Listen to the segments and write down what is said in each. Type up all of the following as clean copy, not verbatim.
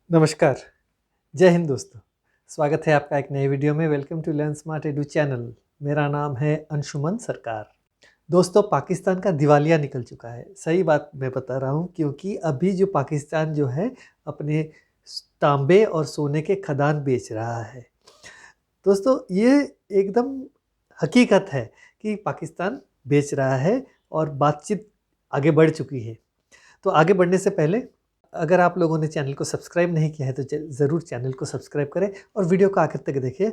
नमस्कार, जय हिंद दोस्तों। स्वागत है आपका एक नए वीडियो में। Welcome to learn smart edu channel. मेरा नाम है अंशुमन सरकार। दोस्तों, पाकिस्तान का दिवालिया निकल चुका है। सही बात मैं बता रहा हूँ, क्योंकि अभी जो पाकिस्तान जो है अपने तांबे और सोने के खदान बेच रहा है। दोस्तों, ये एकदम हकीकत है कि पाकिस्तान बेच रहा है और बातचीत आगे बढ़ चुकी है। तो आगे बढ़ने से पहले अगर आप लोगों ने चैनल को सब्सक्राइब नहीं किया है तो ज़रूर चैनल को सब्सक्राइब करें और वीडियो को आखिर तक देखिए।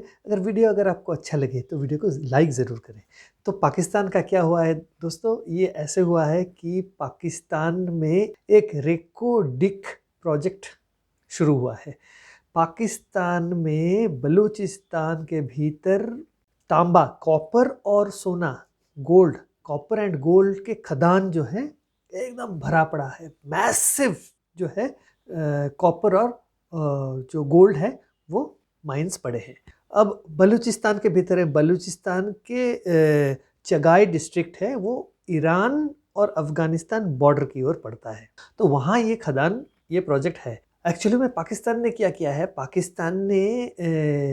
अगर आपको अच्छा लगे तो वीडियो को लाइक ज़रूर करें। तो पाकिस्तान का क्या हुआ है दोस्तों? ये ऐसे हुआ है कि पाकिस्तान में एक रेको डिक प्रोजेक्ट शुरू हुआ है। पाकिस्तान में बलूचिस्तान के भीतर तांबा, कॉपर और सोना, गोल्ड, कॉपर एंड गोल्ड के खदान जो है एकदम भरा पड़ा है। मैसिव जो है कॉपर और जो गोल्ड है वो माइंस पड़े हैं। अब बलूचिस्तान के भीतर है। बलूचिस्तान के चगाई डिस्ट्रिक्ट है, वो ईरान और अफगानिस्तान बॉर्डर की ओर पड़ता है। तो वहाँ ये खदान, ये प्रोजेक्ट है। एक्चुअली में पाकिस्तान ने क्या किया है, पाकिस्तान ने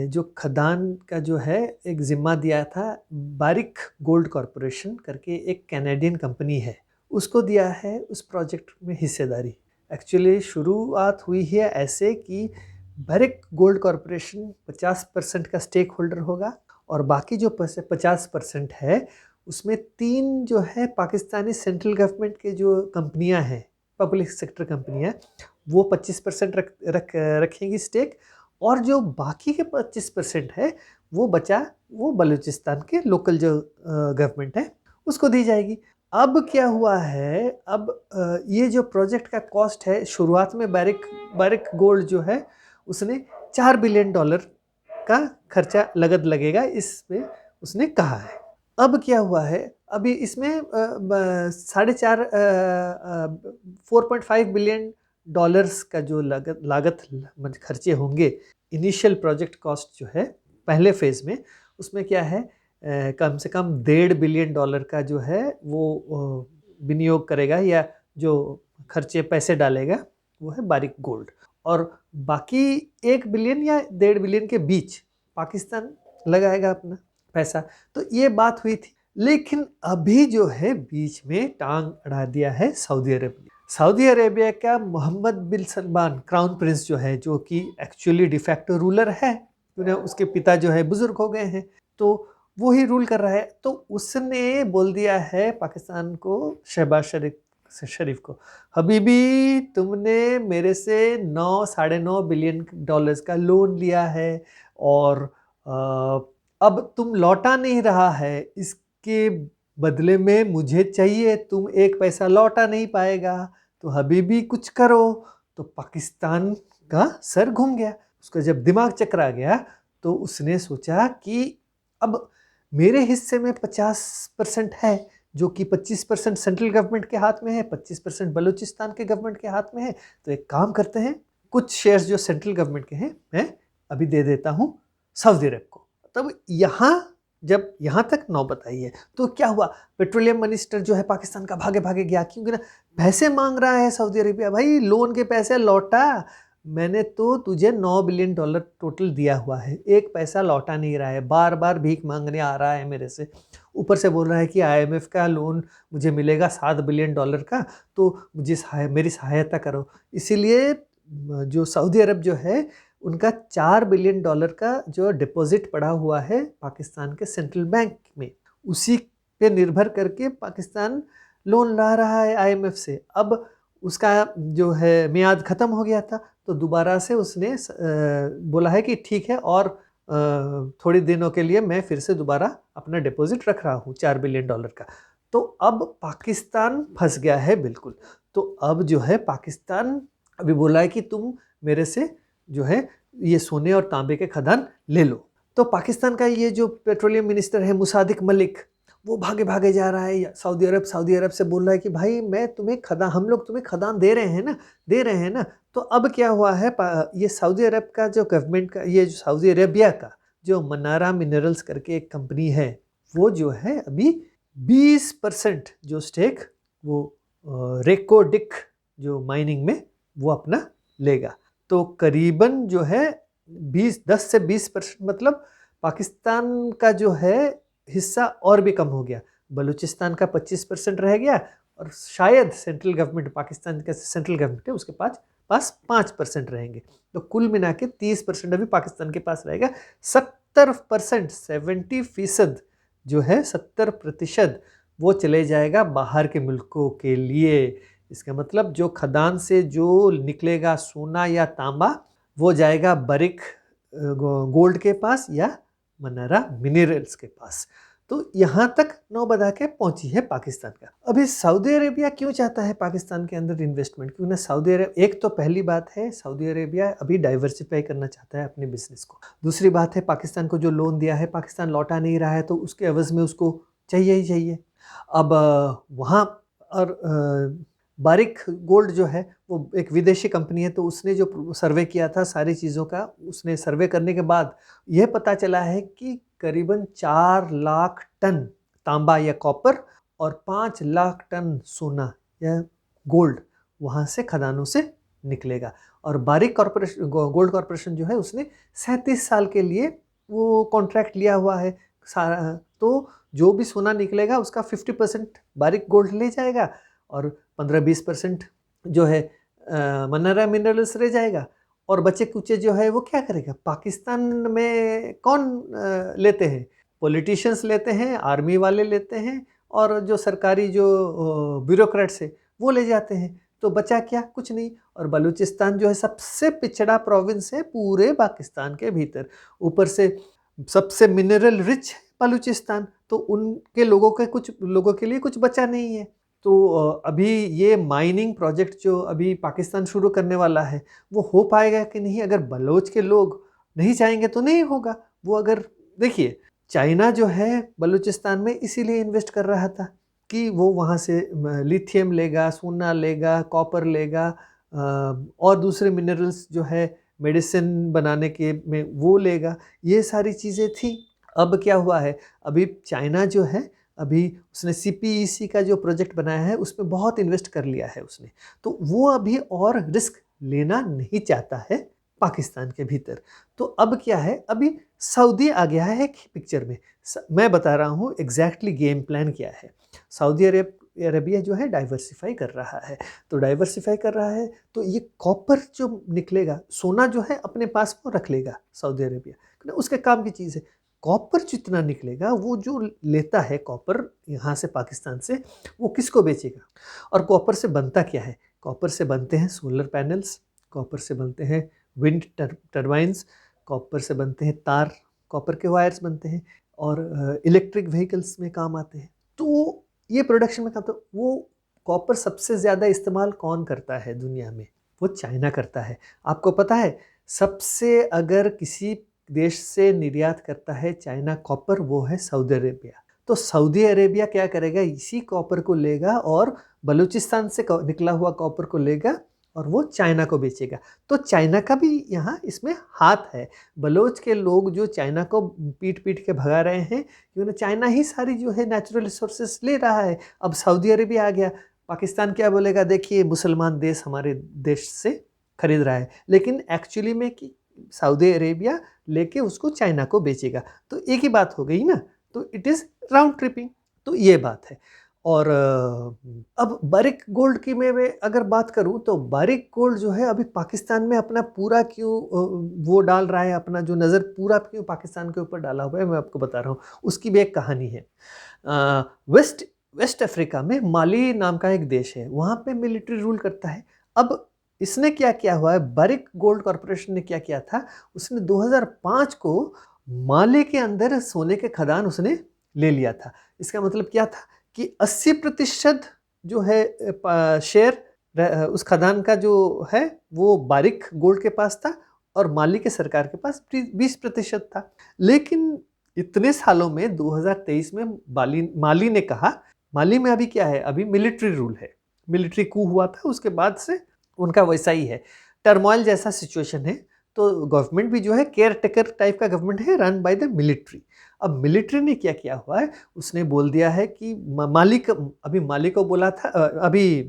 जो खदान का जो है एक ज़िम्मा दिया था, बारिक गोल्ड कॉरपोरेशन करके एक कैनेडियन कंपनी है, उसको दिया है उस प्रोजेक्ट में हिस्सेदारी। एक्चुअली शुरुआत हुई है ऐसे कि बारिक गोल्ड कॉरपोरेशन 50% का स्टेक होल्डर होगा और बाकी जो 50% है उसमें 3 जो है पाकिस्तानी सेंट्रल गवर्नमेंट के जो कंपनियां हैं, पब्लिक सेक्टर कंपनियां, वो 25% रखेंगी स्टेक, और जो बाकी के 25% है वो वो बलूचिस्तान के लोकल जो गवर्नमेंट है उसको दी जाएगी। अब क्या हुआ है, अब ये जो प्रोजेक्ट का कॉस्ट है, शुरुआत में बारिक गोल्ड जो है उसने $4 बिलियन का खर्चा लगेगा इसमें, उसने कहा है। अब क्या हुआ है, अभी इसमें 4.5 बिलियन डॉलर्स का जो लागत खर्चे होंगे। इनिशियल प्रोजेक्ट कॉस्ट जो है पहले फेज में, उसमें क्या है, कम से कम $1.5 बिलियन का जो है वो विनियोग करेगा या जो खर्चे पैसे डालेगा वो है बारिक गोल्ड, और बाकी 1 बिलियन या 1.5 बिलियन के बीच पाकिस्तान लगाएगा अपना पैसा। तो ये बात हुई थी, लेकिन अभी जो है बीच में टांग अड़ा दिया है सऊदी अरब ने। सऊदी अरेबिया का मोहम्मद बिन सलमान, क्राउन प्रिंस जो है, जो कि एक्चुअली डिफैक्टो रूलर है, उसके पिता जो है बुजुर्ग हो गए हैं, तो वो ही रूल कर रहा है। तो उसने बोल दिया है पाकिस्तान को, शहबाज शरीफ को, हबीबी तुमने मेरे से 9-9.5 बिलियन डॉलर्स का लोन लिया है और अब तुम लौटा नहीं रहा है, इसके बदले में मुझे चाहिए, तुम एक पैसा लौटा नहीं पाएगा, तो हबीबी कुछ करो। तो पाकिस्तान का सर घूम गया, उसका जब दिमाग चकरा गया तो उसने सोचा कि अब मेरे हिस्से में 50% है, जो कि 25% सेंट्रल गवर्नमेंट के हाथ में है, 25% बलूचिस्तान के गवर्नमेंट के हाथ में है। तो एक काम करते हैं, कुछ शेयर्स जो सेंट्रल गवर्नमेंट के हैं मैं अभी दे देता हूँ सऊदी अरब को। तब जब यहाँ तक नौबत आई है तो क्या हुआ, पेट्रोलियम मिनिस्टर जो है पाकिस्तान का भागे भागे गया, क्योंकि ना पैसे मांग रहा है सऊदी अरेबिया। भाई लोन के पैसे लौटा, मैंने तो तुझे $9 बिलियन टोटल दिया हुआ है, एक पैसा लौटा नहीं रहा है, बार बार भीख मांगने आ रहा है मेरे से। ऊपर से बोल रहा है कि IMF का लोन मुझे मिलेगा $7 बिलियन का, तो मुझे मेरी सहायता करो। इसीलिए जो सऊदी अरब जो है उनका $4 बिलियन का जो डिपॉजिट पड़ा हुआ है पाकिस्तान के सेंट्रल बैंक में, उसी पे निर्भर करके पाकिस्तान लोन ला रहा है IMF से। अब उसका जो है मियाद ख़त्म हो गया था, तो दोबारा से उसने बोला है कि ठीक है, और थोड़ी दिनों के लिए मैं फिर से दोबारा अपना डिपॉजिट रख रहा हूँ $4 बिलियन का। तो अब पाकिस्तान फंस गया है बिल्कुल। तो अब जो है पाकिस्तान अभी बोला है कि तुम मेरे से जो है ये सोने और तांबे के खदान ले लो। तो पाकिस्तान का ये जो पेट्रोलियम मिनिस्टर है मुसादिक मलिक, वो भागे भागे जा रहा है सऊदी अरब से बोल रहा है कि भाई हम लोग तुम्हें खदान दे रहे हैं ना। तो अब क्या हुआ है, ये सऊदी अरब का जो गवर्नमेंट का, ये जो सऊदी अरेबिया का जो मनारा मिनरल्स करके एक कंपनी है, वो जो है अभी 20% जो स्टेक वो रेको डिक जो माइनिंग में वो अपना लेगा। तो करीबन जो है 10 से 20% मतलब पाकिस्तान का जो है हिस्सा और भी कम हो गया। बलूचिस्तान का 25% रह गया और शायद सेंट्रल गवर्नमेंट, पाकिस्तान का सेंट्रल गवर्नमेंट है, उसके पास 5% रहेंगे। तो कुल मिला के 30% अभी पाकिस्तान के पास रहेगा। 70%, 70% जो है 70% वो चले जाएगा बाहर के मुल्कों के लिए। इसका मतलब जो खदान से जो निकलेगा सोना या तांबा वो जाएगा बारिक गोल्ड के पास या मनारा मिनरल्स के पास। तो यहाँ तक नौ बजा के पहुंची है पाकिस्तान का। अभी सऊदी अरेबिया क्यों चाहता है पाकिस्तान के अंदर इन्वेस्टमेंट? क्यों ना सऊदी अरेबिया, एक तो पहली बात है सऊदी अरेबिया अभी डाइवर्सिफाई करना चाहता है अपने बिजनेस को। दूसरी बात है पाकिस्तान को जो लोन दिया है पाकिस्तान लौटा नहीं रहा है, तो उसके एवज में उसको चाहिए ही चाहिए। अब वहाँ और बारिक गोल्ड जो है वो एक विदेशी कंपनी है, तो उसने जो सर्वे किया था सारी चीज़ों का, उसने सर्वे करने के बाद यह पता चला है कि करीबन 4 लाख टन तांबा या कॉपर और 5 लाख टन सोना या गोल्ड वहाँ से खदानों से निकलेगा। और बारिक कॉरपोरेशन, गोल्ड कॉरपोरेशन जो है उसने 37 साल के लिए वो कॉन्ट्रैक्ट लिया हुआ है सारा। तो जो भी सोना निकलेगा उसका 50% बारिक गोल्ड ले जाएगा और 15-20% जो है मनारा मिनरल्स रह जाएगा। और बचे कुचे जो है वो क्या करेगा? पाकिस्तान में कौन लेते हैं? पॉलिटिशियंस लेते हैं, आर्मी वाले लेते हैं, और जो सरकारी जो ब्यूरोक्रेट्स है वो ले जाते हैं। तो बचा क्या? कुछ नहीं। और बलूचिस्तान जो है सबसे पिछड़ा प्रोविंस है पूरे पाकिस्तान के भीतर, ऊपर से सबसे मिनरल रिच बलूचिस्तान, तो उनके लोगों के कुछ लोगों के लिए कुछ बचा नहीं है। तो अभी ये माइनिंग प्रोजेक्ट जो अभी पाकिस्तान शुरू करने वाला है वो हो पाएगा कि नहीं? अगर बलोच के लोग नहीं चाहेंगे तो नहीं होगा वो। अगर देखिए चाइना जो है बलूचिस्तान में इसीलिए इन्वेस्ट कर रहा था कि वो वहाँ से लिथियम लेगा, सोना लेगा, कॉपर लेगा, और दूसरे मिनरल्स जो है मेडिसिन बनाने के में वो लेगा, ये सारी चीज़ें थी। अब क्या हुआ है, अभी चाइना जो है अभी उसने CPEC का जो प्रोजेक्ट बनाया है उसमें बहुत इन्वेस्ट कर लिया है उसने, तो वो अभी और रिस्क लेना नहीं चाहता है पाकिस्तान के भीतर। तो अब क्या है, अभी सऊदी आ गया है एक पिक्चर में। मैं बता रहा हूँ एग्जैक्टली गेम प्लान क्या है। सऊदी अरेबिया जो है डाइवर्सिफाई कर रहा है, तो डाइवर्सिफाई कर रहा है तो ये कॉपर जो निकलेगा, सोना जो है अपने पास वो रख लेगा सऊदी अरेबिया, उसके काम की चीज़ है। कॉपर जितना निकलेगा वो जो लेता है कॉपर यहाँ से पाकिस्तान से, वो किसको बेचेगा? और कॉपर से बनता क्या है? कॉपर से बनते हैं सोलर पैनल्स, कॉपर से बनते हैं विंड टर्बाइंस, कॉपर से बनते हैं तार, कॉपर के वायर्स बनते हैं और इलेक्ट्रिक व्हीकल्स में काम आते हैं। तो ये प्रोडक्शन में काम, तो वो कॉपर सबसे ज़्यादा इस्तेमाल कौन करता है दुनिया में? वो चाइना करता है। आपको पता है सबसे अगर किसी देश से निर्यात करता है चाइना कॉपर, वो है सऊदी अरेबिया। तो सऊदी अरेबिया क्या करेगा, इसी कॉपर को लेगा और बलूचिस्तान से निकला हुआ कॉपर को लेगा और वो चाइना को बेचेगा। तो चाइना का भी यहाँ इसमें हाथ है। बलोच के लोग जो चाइना को पीट पीट के भगा रहे हैं क्योंकि चाइना ही सारी जो है नेचुरल रिसोर्सेस ले रहा है। अब सऊदी अरेबिया आ गया, पाकिस्तान क्या बोलेगा, देखिए मुसलमान देश हमारे देश से खरीद रहा है, लेकिन एक्चुअली में कि सऊदी अरेबिया लेके उसको चाइना को बेचेगा। तो एक ही बात हो गई ना, तो इट इज़ राउंड ट्रिपिंग। तो ये बात है। और अब बारिक गोल्ड की मैं अगर बात करूं तो बारिक गोल्ड जो है अभी पाकिस्तान में अपना पूरा क्यों वो डाल रहा है, अपना जो नज़र पूरा क्यों पाकिस्तान के ऊपर डाला हुआ है, मैं आपको बता रहा हूँ। उसकी भी एक कहानी है। वेस्ट अफ्रीका में माली नाम का एक देश है, वहाँ पे मिलिट्री रूल करता है। अब इसने क्या किया हुआ है, बारिक गोल्ड कॉरपोरेशन ने क्या किया था, उसने 2005 को माली के अंदर सोने के खदान उसने ले लिया था। इसका मतलब क्या था कि 80% जो है शेयर उस खदान का जो है वो बारिक गोल्ड के पास था और माली के सरकार के पास 20% था। लेकिन इतने सालों में 2023 में माली ने कहा, माली में अभी क्या है, अभी मिलिट्री रूल है, मिलिट्री कू हुआ था, उसके बाद से उनका वैसा ही है, टर्मोइल जैसा सिचुएशन है। तो गवर्नमेंट भी जो है केयर टेकर टाइप का गवर्नमेंट है, रन बाय द मिलिट्री। अब मिलिट्री ने क्या किया हुआ है, उसने बोल दिया है कि माली को बोला था, अभी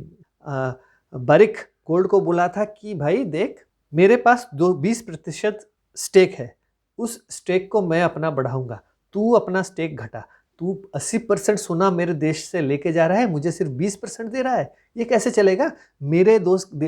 बारिक गोल्ड को बोला था कि भाई देख, मेरे पास 20% स्टेक है, उस स्टेक को मैं अपना बढ़ाऊंगा, तू अपना स्टेक घटा। तू 80% सोना मेरे देश से लेके जा रहा है, मुझे सिर्फ 20% दे रहा है, ये कैसे चलेगा? मेरे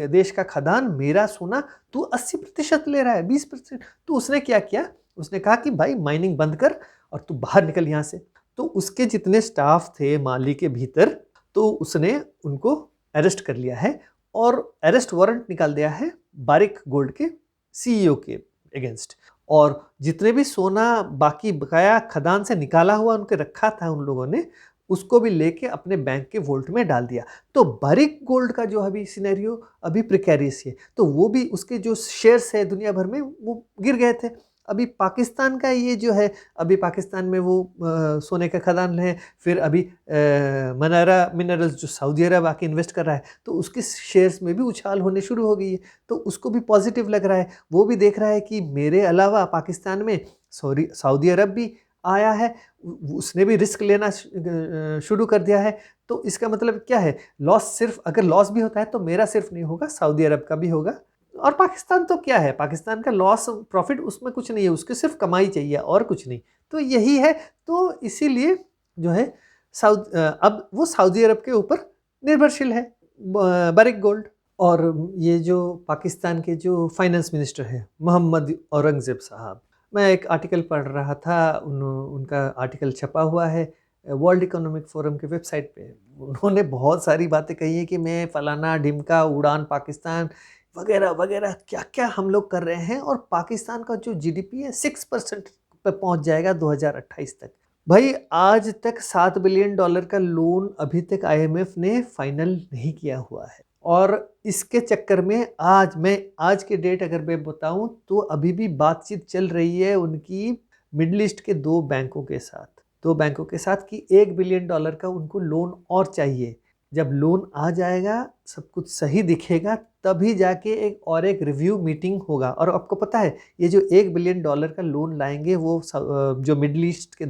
देश का खदान, मेरा सोना, तू 80% ले रहा है, 20%। तो उसने क्या किया, उसने कहा कि भाई माइनिंग बंद कर और तू बाहर निकल यहाँ से। तो उसके जितने स्टाफ थे माली के भीतर, तो उसने उनको अरेस्ट कर लिया है और अरेस्ट वारंट निकाल दिया है बारिक गोल्ड के सीईओ के अगेंस्ट। और जितने भी सोना बाकी बकाया खदान से निकाला हुआ उनके रखा था उन लोगों ने, उसको भी लेके अपने बैंक के वोल्ट में डाल दिया। तो बारिक गोल्ड का जो अभी सिनेरियो अभी प्रिकेरियस है, तो वो भी उसके जो शेयर्स है दुनिया भर में वो गिर गए थे। अभी पाकिस्तान का ये जो है, अभी पाकिस्तान में वो सोने का खदान है, फिर अभी मनारा मिनरल्स जो सऊदी अरब आके इन्वेस्ट कर रहा है, तो उसके शेयर्स में भी उछाल होने शुरू हो गई है। तो उसको भी पॉजिटिव लग रहा है, वो भी देख रहा है कि मेरे अलावा पाकिस्तान में सऊदी अरब भी आया है, उसने भी रिस्क लेना शुरू कर दिया है। तो इसका मतलब क्या है, लॉस सिर्फ, अगर लॉस भी होता है तो मेरा सिर्फ नहीं होगा, सऊदी अरब का भी होगा। और पाकिस्तान तो क्या है, पाकिस्तान का लॉस प्रॉफिट उसमें कुछ नहीं है, उसके सिर्फ कमाई चाहिए और कुछ नहीं। तो यही है, तो इसीलिए जो है अब वो सऊदी अरब के ऊपर निर्भरशील है बारिक गोल्ड। और ये जो पाकिस्तान के जो फाइनेंस मिनिस्टर है मोहम्मद औरंगजेब साहब, मैं एक आर्टिकल पढ़ रहा था, उनका आर्टिकल छपा हुआ है वर्ल्ड इकोनॉमिक फोरम के वेबसाइट पे। उन्होंने बहुत सारी बातें कही है कि मैं फलाना ढिमका उड़ान पाकिस्तान वगैरह वगैरह क्या क्या हम लोग कर रहे हैं, और पाकिस्तान का जो जीडीपी है 6% पे पहुंच जाएगा 2028 तक। भाई आज तक $7 बिलियन का लोन अभी तक आईएमएफ ने फाइनल नहीं किया हुआ है, और इसके चक्कर में आज के डेट अगर मैं बताऊं तो अभी भी बातचीत चल रही है उनकी मिडिल ईस्ट के दो बैंकों के साथ कि $1 बिलियन का उनको लोन और चाहिए। जब लोन आ जाएगा, सब कुछ सही दिखेगा, तभी जाके एक रिव्यू मीटिंग होगा। और आपको पता है ये जो $1 बिलियन का लोन लाएंगे वो जो मिडिल ईस्ट के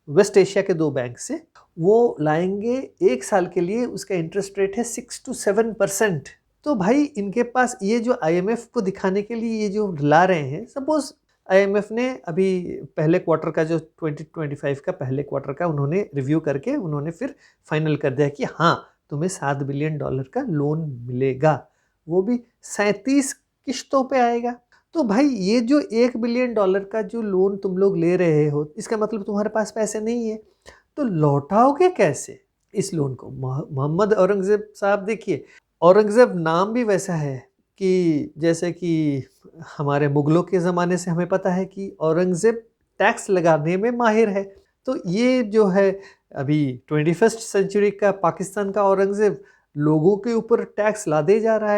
वेस्ट एशिया के दो बैंक से वो लाएंगे 1 साल के लिए, उसका इंटरेस्ट रेट है 6 to 7%। तो भाई इनके पास ये जो आईएमएफ को दिखाने के लिए ये जो ला रहे हैं, सपोज आईएमएफ ने अभी पहले क्वार्टर का जो 2025 का पहले क्वार्टर का उन्होंने रिव्यू करके उन्होंने फिर फाइनल कर दिया कि हाँ तुम्हें $7 बिलियन का लोन मिलेगा, वो भी 37 किश्तों पे आएगा। तो भाई ये जो $1 बिलियन का जो लोन तुम लोग ले रहे हो, इसका मतलब तुम्हारे पास पैसे नहीं है, तो लौटाओगे कैसे इस लोन को? मोहम्मद औरंगजेब साहब, देखिए औरंगजेब नाम भी वैसा है कि जैसे कि हमारे मुगलों के ज़माने से हमें पता है कि औरंगजेब टैक्स लगाने में माहिर है। तो ये जो है अभी 21st सेंचुरी का पाकिस्तान का औरंगजेब लोगों के ऊपर टैक्स लादे जा रहा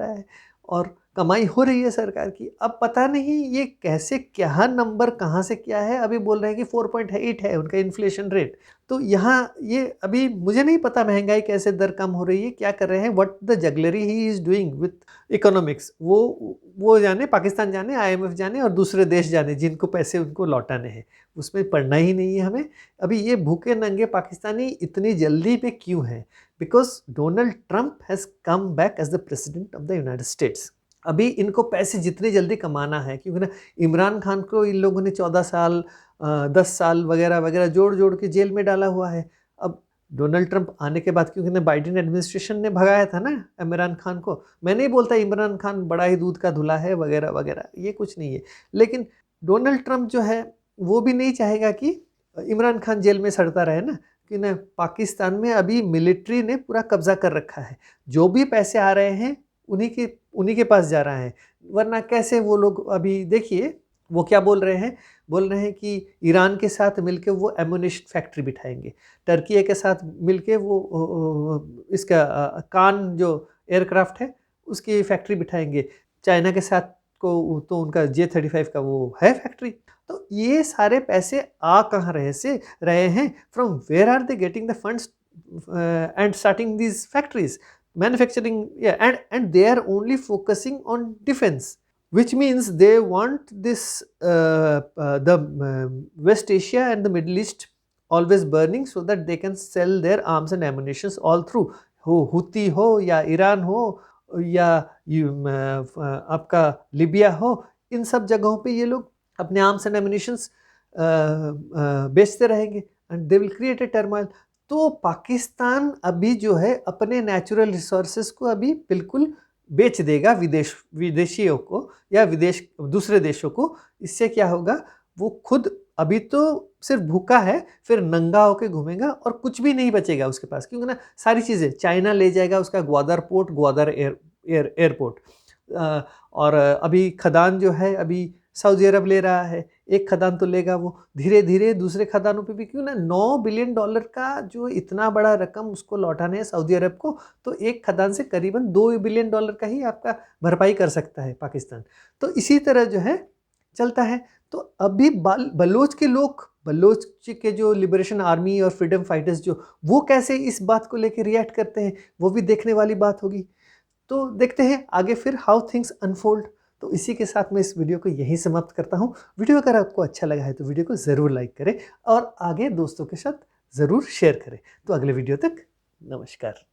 है, और कमाई हो रही है सरकार की। अब पता नहीं ये कैसे, क्या नंबर कहाँ से क्या है, अभी बोल रहे हैं कि 4.8 है उनका इन्फ्लेशन रेट। तो यहाँ ये अभी मुझे नहीं पता महंगाई कैसे दर कम हो रही है, क्या कर रहे हैं, what the jugglery he is doing with economics, वो जाने, पाकिस्तान जाने, आईएमएफ जाने और दूसरे देश जाने जिनको पैसे उनको लौटाने हैं, उसमें पढ़ना ही नहीं है हमें। अभी ये भूखे नंगे पाकिस्तानी इतनी जल्दी पे क्यों हैं? Because Donald Trump has come back as the president of the United States. अभी इनको पैसे जितनी जल्दी कमाना है, क्योंकि ना इमरान खान को इन लोगों ने 14 साल 10 साल वगैरह वगैरह जोड़ जोड़ के जेल में डाला हुआ है। अब डोनाल्ड ट्रंप आने के बाद, क्योंकि ना बाइडेन एडमिनिस्ट्रेशन ने भगाया था ना इमरान खान को, मैं नहीं बोलता इमरान खान बड़ा ही दूध का धुला है वगैरह वगैरह, ये कुछ नहीं है, लेकिन डोनाल्ड ट्रंप जो है वो भी नहीं चाहेगा कि इमरान खान जेल में सड़ता रहे ना, कि ना पाकिस्तान में अभी मिलिट्री ने पूरा कब्जा कर रखा है, जो भी पैसे आ रहे हैं उन्हीं के पास जा रहा है। वरना कैसे वो लोग, अभी देखिए वो क्या बोल रहे हैं कि ईरान के साथ मिलके वो एमुनिशन फैक्ट्री बिठाएंगे, टर्की के साथ मिलके वो इसका कान जो एयरक्राफ्ट है उसकी फैक्ट्री बिठाएंगे, चाइना के साथ को तो उनका J-35 का वो है फैक्ट्री। तो ये सारे पैसे आ कहाँ रहे हैं, from where are they getting the funds and starting these factories manufacturing, yeah, and they are only focusing on defense, which means they want this the West Asia and the Middle East always burning so that they can sell their arms and ammunitions all through, हो Houthi हो या Iran हो या आपका Libya हो, इन सब जगहों पे ये लोग अपने आर्म्स एंड एम्यूनिशंस बेचते रहेंगे and they will create a turmoil. तो पाकिस्तान अभी जो है अपने नेचुरल रिसोर्सेज को अभी बिल्कुल बेच देगा विदेशियों को या दूसरे देशों को। इससे क्या होगा, वो खुद अभी तो सिर्फ भूखा है, फिर नंगा होके घूमेगा और कुछ भी नहीं बचेगा उसके पास, क्योंकि ना सारी चीज़ें चाइना ले जाएगा, उसका ग्वादर पोर्ट, ग्वादर एयरपोर्ट, और अभी खदान जो है अभी सऊदी अरब ले रहा है। एक खदान तो लेगा, वो धीरे धीरे दूसरे खदानों पे भी, क्यों ना $9 बिलियन का जो इतना बड़ा रकम उसको लौटाने है सऊदी अरब को, तो एक खदान से करीबन $2 बिलियन का ही आपका भरपाई कर सकता है पाकिस्तान। तो इसी तरह जो है चलता है। तो अभी बलोच के लोग, बलोच के जो लिबरेशन आर्मी और फ्रीडम फाइटर्स जो, वो कैसे इस बात को लेकर रिएक्ट करते हैं, वो भी देखने वाली बात होगी। तो देखते हैं आगे फिर हाउ थिंग्स अनफोल्ड। तो इसी के साथ मैं इस वीडियो को यहीं समाप्त करता हूँ। वीडियो अगर आपको अच्छा लगा है तो वीडियो को ज़रूर लाइक करें और आगे दोस्तों के साथ ज़रूर शेयर करें। तो अगले वीडियो तक नमस्कार।